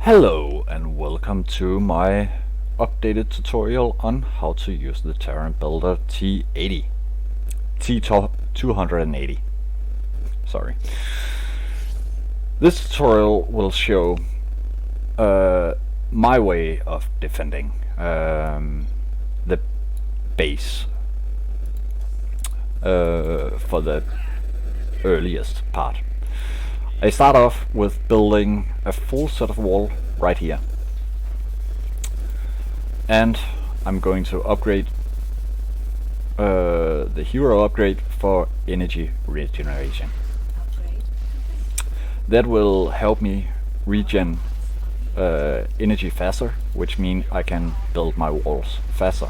Hello and welcome to my updated tutorial on how to use the Terran builder T-280. T-280. Sorry. This tutorial will show my way of defending the base for the earliest part. I start off with building a full set of wall right here, and I'm going to upgrade the hero upgrade for energy regeneration. That will help me regen energy faster, which means I can build my walls faster.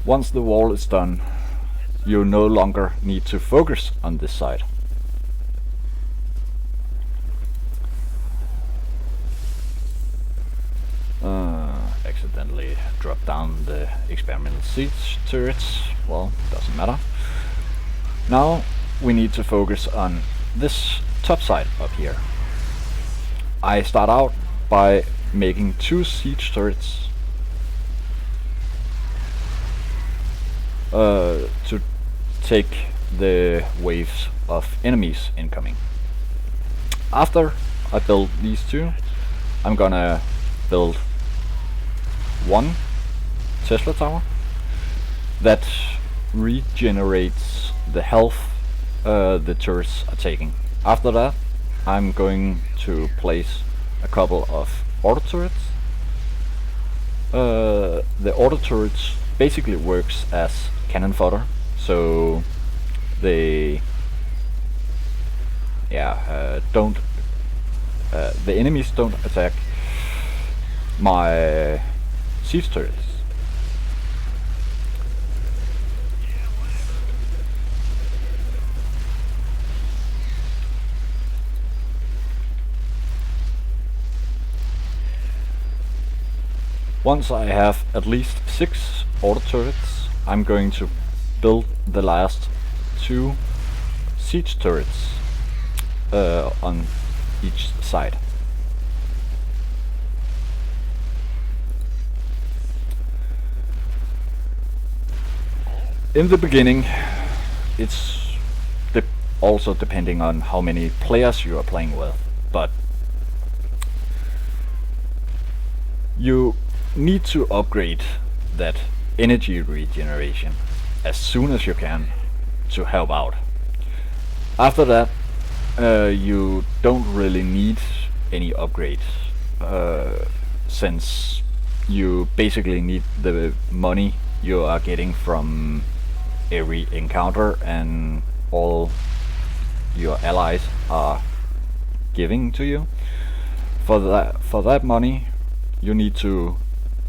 Once the wall is done, you no longer need to focus on this side. Accidentally dropped down the experimental siege turrets. Well, doesn't matter. Now we need to focus on this top side up here. I start out by making 2 siege turrets to take the waves of enemies incoming. After I build these 2, I'm gonna build 1 Tesla tower that regenerates the health the turrets are taking. After that, I'm going to place a couple of auto turrets. The auto turrets basically works as cannon fodder, so they don't the enemies don't attack my siege turrets. Once I have at least 6 auto turrets, I'm going to build the last 2 siege turrets on each side. In the beginning, it's also depending on how many players you are playing with, but you need to upgrade that energy regeneration as soon as you can to help out. After that, you don't really need any upgrades, since you basically need the money you are getting from every encounter and all your allies are giving to you. For that money, you need to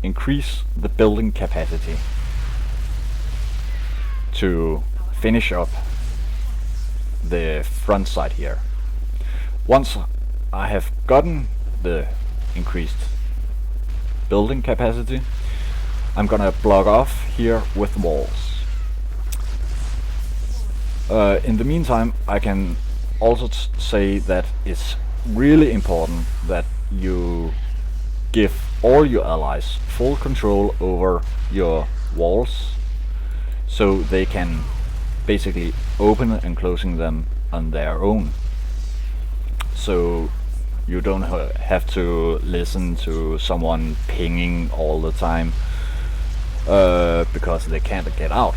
increase the building capacity to finish up the front side here. Once I have gotten the increased building capacity, I'm gonna block off here with walls. In the meantime, I can also say that it's really important that you give all your allies full control over your walls, so they can basically open and closing them on their own. So you don't have to listen to someone pinging all the time because they can't get out.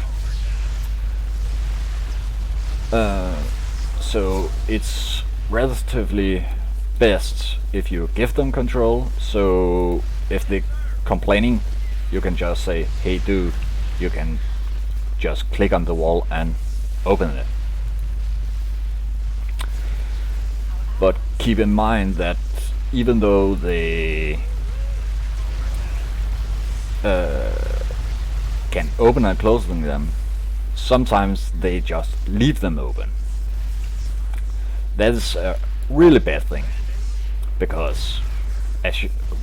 So it's relatively best if you give them control, so if they're complaining, you can just say, hey dude, you can just click on the wall and open it. But keep in mind that even though they can open and close them, sometimes they just leave them open. That is a really bad thing, because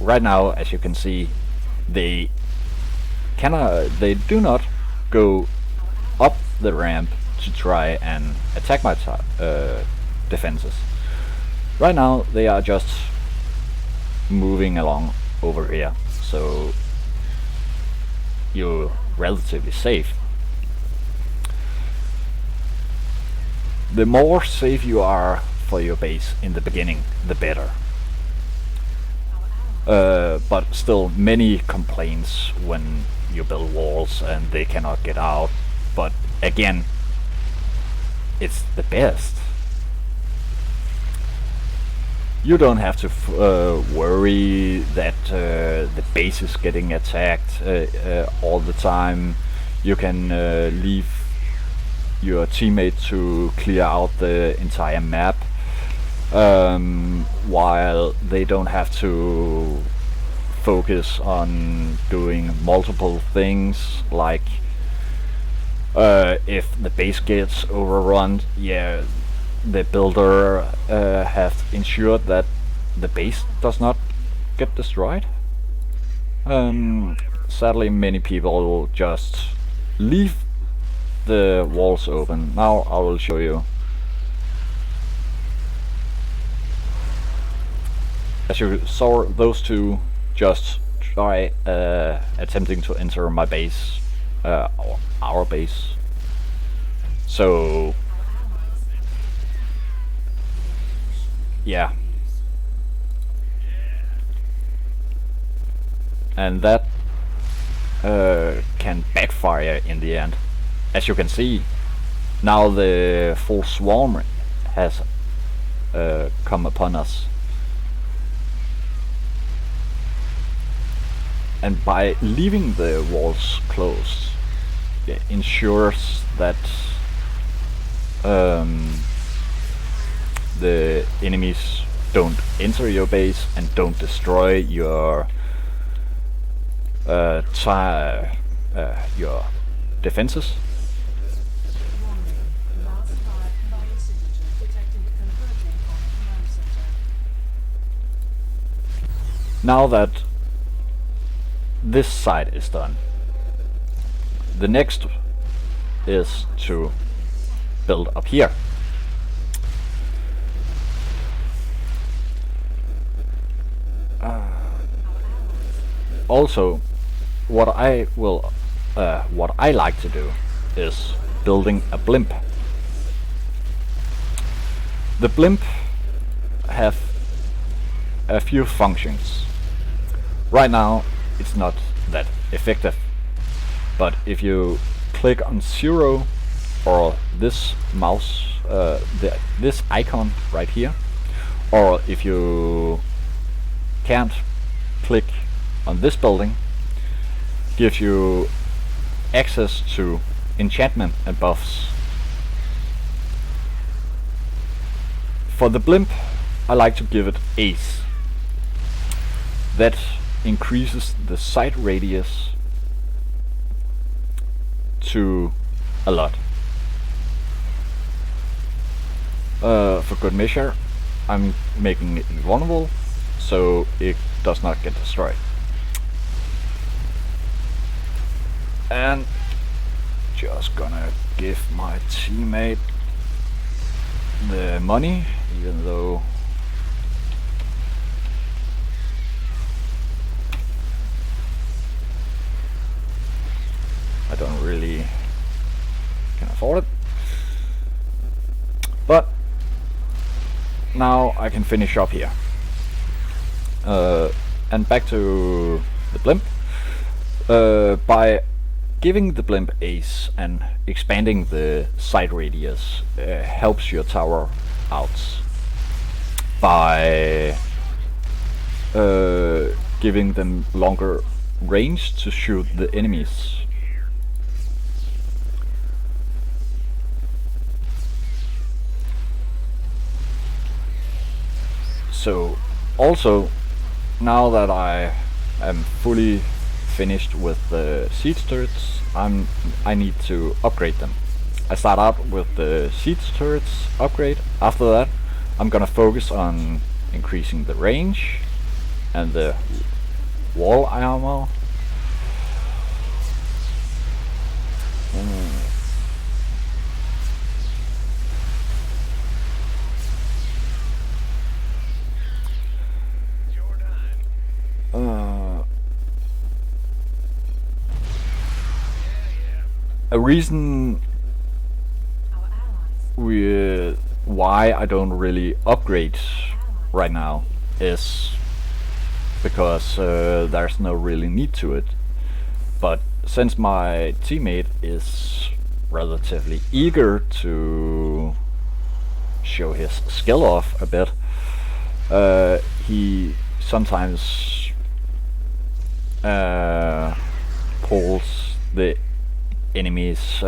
right now, as you can see, they do not go up the ramp to try and attack my defenses. Right now they are just moving along over here, so you're relatively safe. The more safe you are for your base in the beginning, the better. But still, many complaints when you build walls and they cannot get out. But again, it's the best. You don't have to worry that the base is getting attacked all the time. You can leave your teammate to clear out the entire map, while they don't have to focus on doing multiple things, like if the base gets overrun, yeah, the builder has ensured that the base does not get destroyed. Sadly, many people just leave the walls open. Now I will show you. As you saw, those two just try attempting to enter my base, our base. So yeah, and that can backfire in the end. As you can see, now the full swarm has come upon us. And by leaving the walls closed, it ensures that the enemies don't enter your base and don't destroy your defenses. Now that this side is done, the next is to build up here. Also, what I like to do is building a blimp. The blimp have a few functions. Right now it's not that effective, but if you click on 0 or this mouse, this icon right here, or if you can't click on this building, gives you access to enchantment and buffs. For the blimp, I like to give it Ace. That increases the sight radius to a lot. For good measure, I'm making it invulnerable, so it does not get destroyed. And just gonna give my teammate the money, even though I don't really can afford it. But now I can finish up here. And back to the blimp. By giving the blimp Ace and expanding the sight radius helps your tower out by giving them longer range to shoot the enemies. So also, now that I am fully finished with the siege turrets, I need to upgrade them. I start out with the siege turrets upgrade. After that, I'm gonna focus on increasing the range and the wall armor. a reason why I don't really upgrade right now is because there's no really need to it. But since my teammate is relatively eager to show his skill off a bit, he sometimes pulls the enemies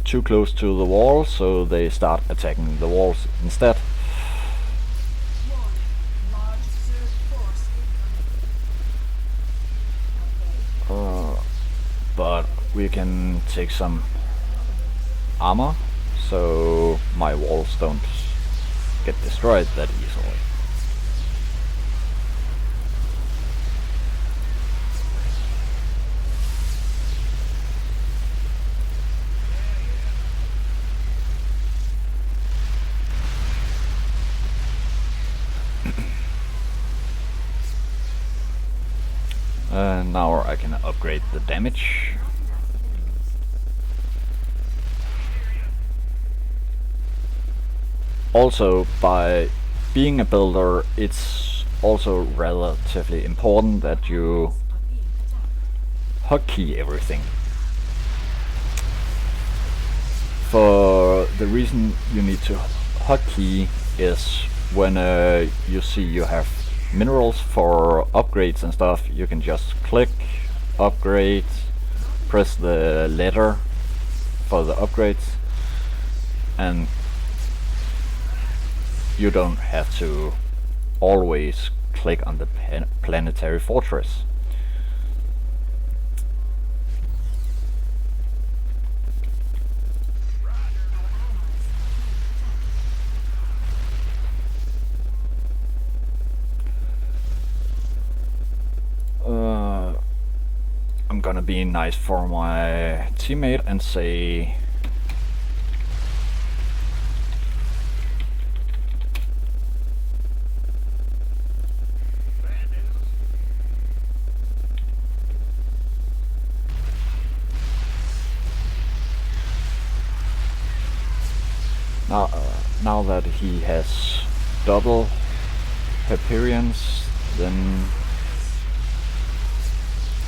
too close to the wall, so they start attacking the walls instead. But we can take some armor, so my walls don't get destroyed that easily. Now I can upgrade the damage. Also, by being a builder, it's also relatively important that you hotkey everything. For the reason you need to hotkey is when you see you have minerals for upgrades and stuff, you can just click upgrade, press the letter for the upgrades, and you don't have to always click on the planetary fortress. I'm gonna be nice for my teammate and say now that he has double Hyperions, then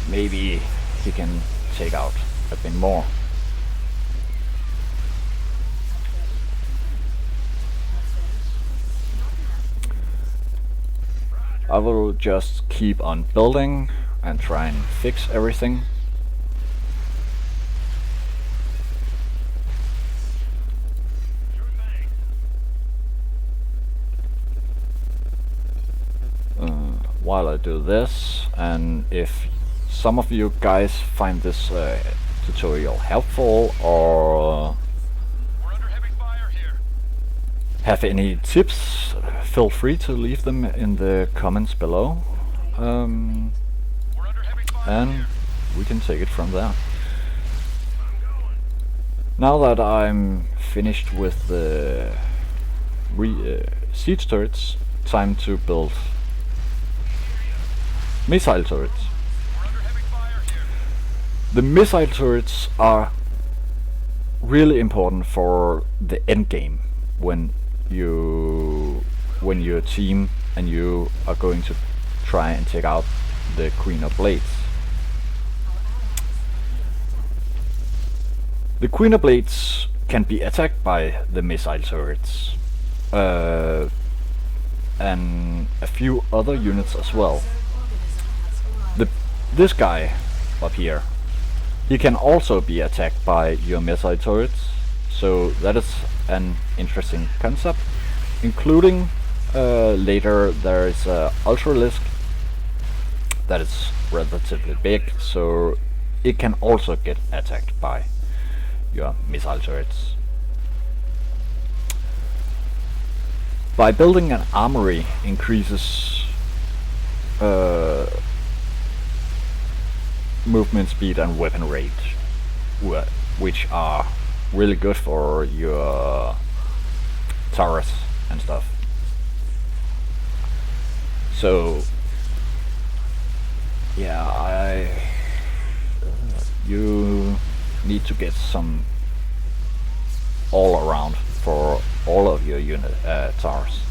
maybe he can take out a bit more. I will just keep on building and try and fix everything. While I do this, and if some of you guys find this tutorial helpful or have any tips, feel free to leave them in the comments below, and we can take it from there. Now that I'm finished with the siege turrets, time to build missile turrets. The missile turrets are really important for the end game when you're a team and you are going to try and take out the Queen of Blades. The Queen of Blades can be attacked by the missile turrets and a few other units as well. This guy up here, he can also be attacked by your missile turrets, so that is an interesting concept. Including later there is a ultralisk that is relatively big, so it can also get attacked by your missile turrets. By building an armory increases movement speed and weapon range, which are really good for your turrets and stuff. So yeah, you need to get some all around for all of your unit towers.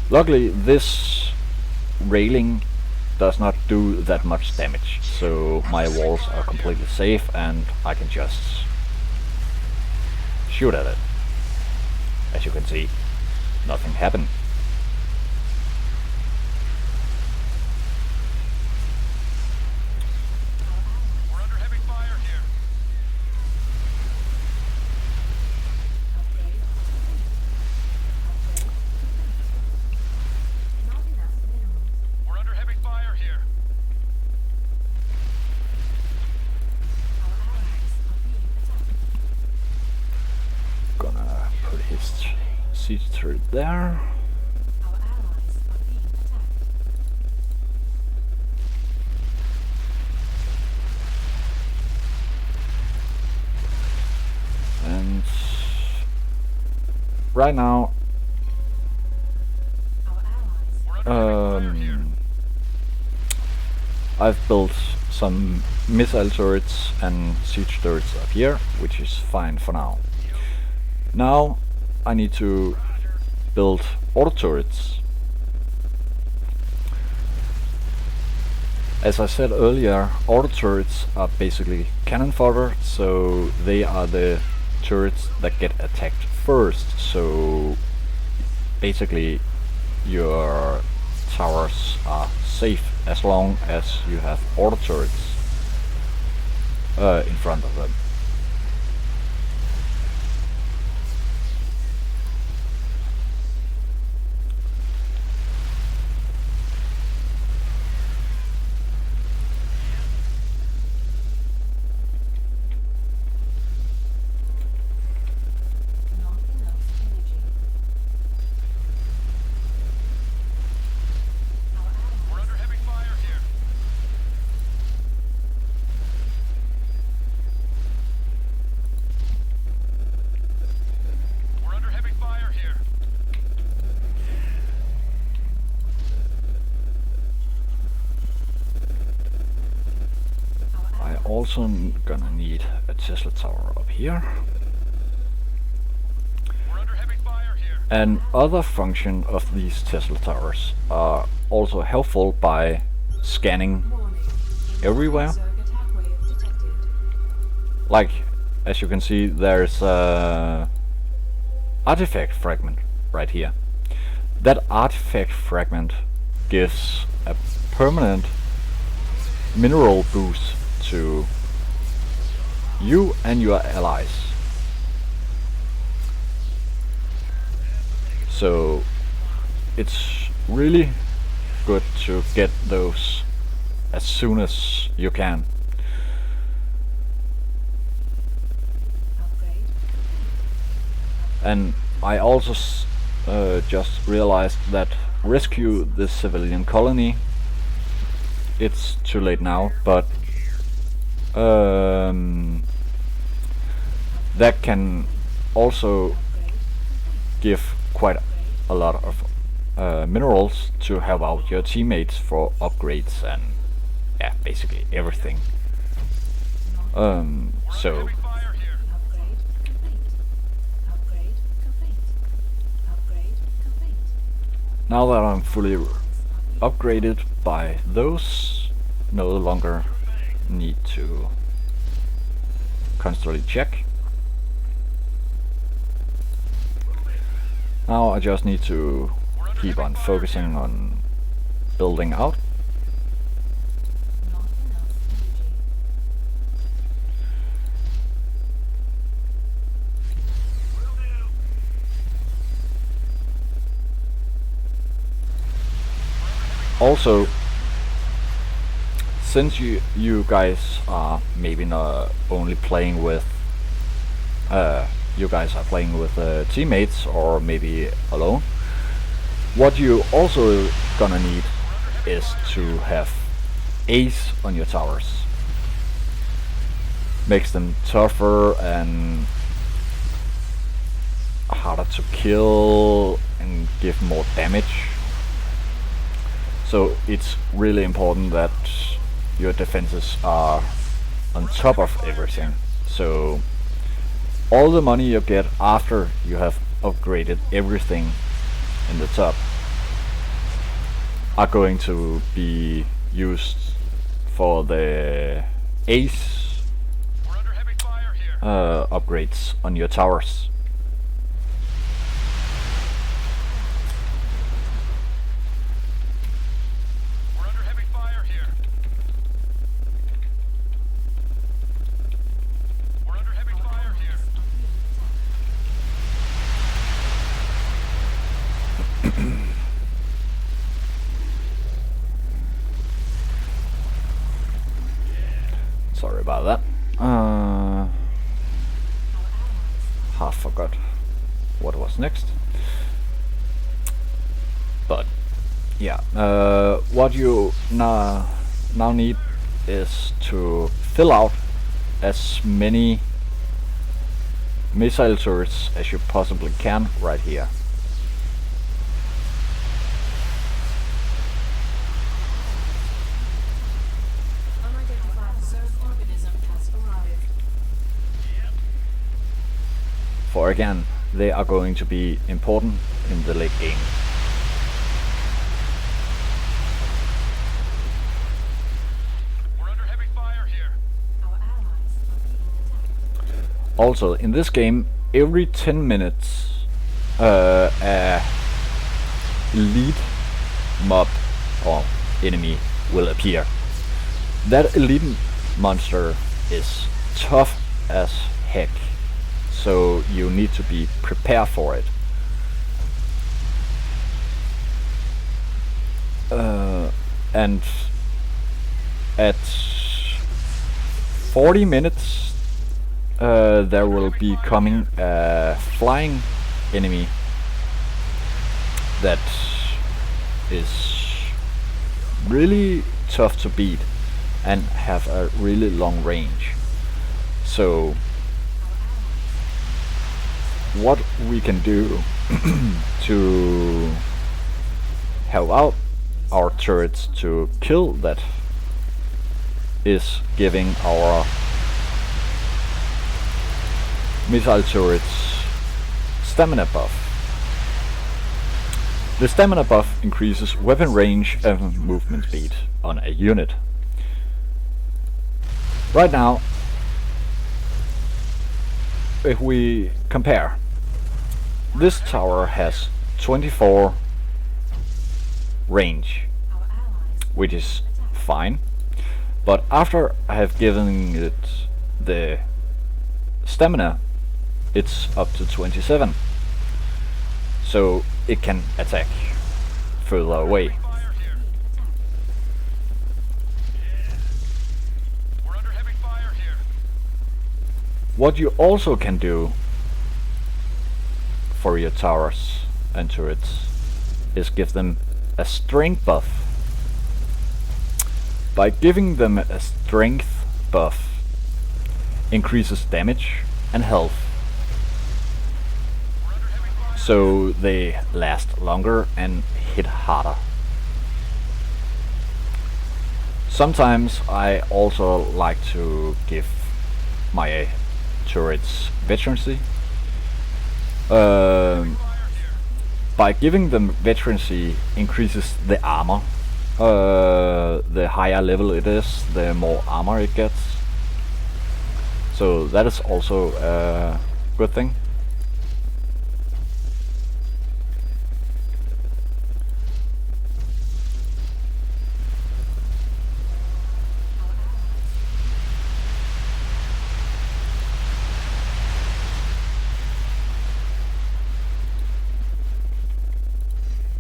Luckily, this railing does not do that much damage, so my walls are completely safe and I can just shoot at it. As you can see, nothing happened. We're under heavy fire here. We're under heavy fire here. Gonna put his siege turret there. And right now, I've built some missile turrets and siege turrets up here, which is fine for now. Now I need to build auto turrets. As I said earlier, auto turrets are basically cannon fodder, so they are the turrets that get attacked first. So basically your towers are safe as long as you have auto turrets in front of them. We're under heavy fire here. We're under heavy fire here. I also gonna need a Tesla tower up here. We're under heavy fire here. Another function of these Tesla towers are also helpful by scanning everywhere. Like, as you can see, there's a artifact fragment right here. That artifact fragment gives a permanent mineral boost to you and your allies. So it's really good to get those as soon as you can. And I also just realized that rescue the civilian colony, it's too late now, but that can also give quite a lot of minerals to help out your teammates for upgrades and yeah, basically everything. So Heavy fire here. now that I'm fully upgraded by those, no longer need to constantly check. Now I just need to keep on focusing on building out. Also, since you guys are maybe not only playing with you guys are playing with teammates or maybe alone, what you also gonna need is to have ace on your towers. Makes them tougher and harder to kill and give more damage. So it's really important that your defenses are on top of everything. So all the money you get after you have upgraded everything in the top are going to be used for the ace We're under heavy fire here. upgrades on your towers. We're under heavy fire here. We're under heavy fire here. Sorry about that. Half forgot what was next. But yeah, what you now need is to fill out as many missile turrets as you possibly can right here. Unidentified reserve organism has arrived. For again, they are going to be important in the late game. We're under heavy fire here. Our allies are being attacked. Also, in this game, every 10 minutes, a elite mob or enemy will appear. That elite monster is tough as heck, so you need to be prepared for it. And at 40 minutes there will be coming a flying enemy that is really tough to beat and have a really long range. So what we can do to help out our turrets to kill that is giving our missile turrets stamina buff. The stamina buff increases weapon range and movement speed on a unit. Right now, if we compare, this tower has 24 range, Our allies which is fine, but after I have given it the stamina, it's up to 27, so it can attack further away. Fire here. We're under heavy fire here. What you also can do for your towers and turrets is give them a strength buff. By giving them a strength buff, increases damage and health, We're under heavy fire. so they last longer and hit harder. Sometimes I also like to give my turrets veterancy. Fire here. By giving them veterancy increases the armor. The higher level it is, the more armor it gets. So that is also a good thing.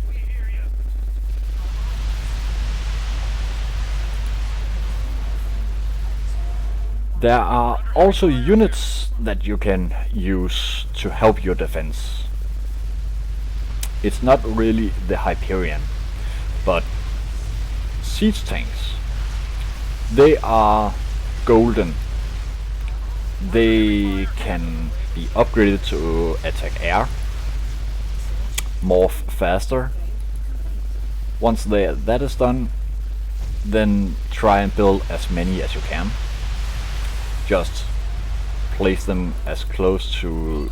We hear you. There are also units that you can use to help your defense. It's not really the Hyperion, but siege tanks. They are golden. They can be upgraded to attack air, morph faster. Once that is done, then try and build as many as you can. just place them as close to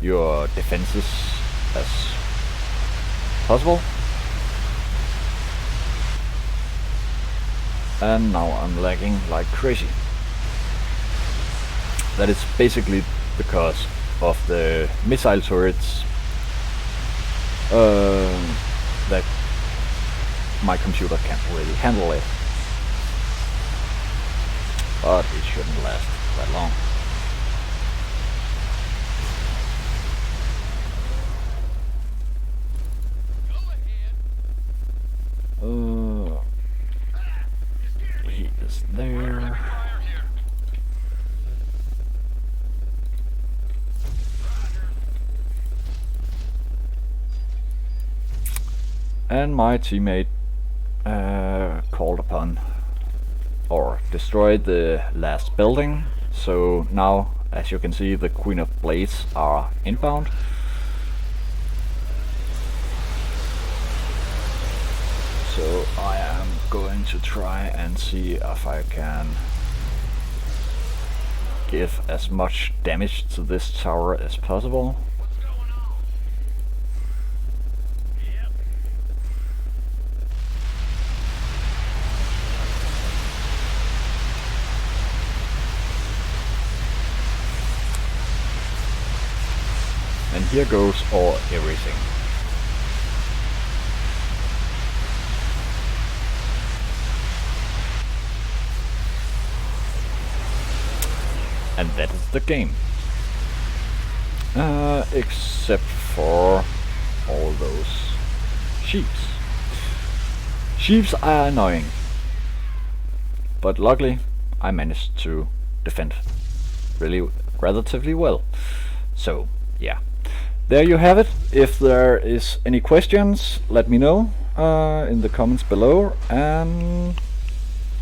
your defenses as possible. And now I'm lagging like crazy. That is basically because of the missile turrets that my computer can't really handle it. But it shouldn't last that long. He is there. Fire here. And my teammate called upon or destroyed the last building. So now, as you can see, the Queen of Blades are inbound. So I am going to try and see if I can give as much damage to this tower as possible. What's going on? Yep. And here goes everything. And that is the game. Except for all those sheeps. Sheeps are annoying. But luckily, I managed to defend really relatively well. So, yeah. There you have it. If there is any questions, let me know in the comments below, and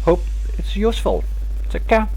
hope it's useful. Take care.